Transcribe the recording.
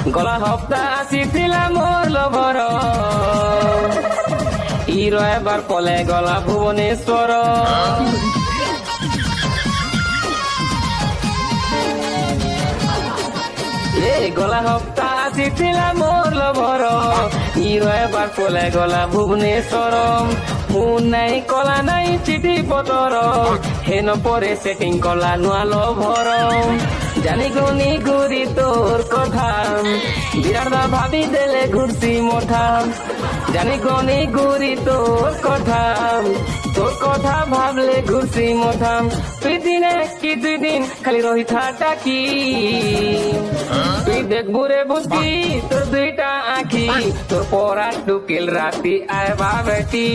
গলা হপ্তা আসিছিলা মোর লভর হিরো এবার পলে গলা ভুবনেশ্বর গলা হপ্তা আসিছিলা মোর লভর হিরো এবার পলে গলা ভুবনেশ্বর ফোন নাই কলা নাই চিঠি পতর হেন পরে সেটিং কলা নুয়া লভর জানি গুনি ঘুরি তোর কথা বিরাট ভাবি দেলে ঘুরছি মোঠা জানি গুনি ঘুরি তোর কথা ভাবলে ঘুরছি মোঠা তুই দিনে কি দুই দিন খালি রহি থাটা কি তুই দেখবু রে বুঝি তোর দুইটা আঁখি তোর পরা টুকিল রাতি আয় বা বেটি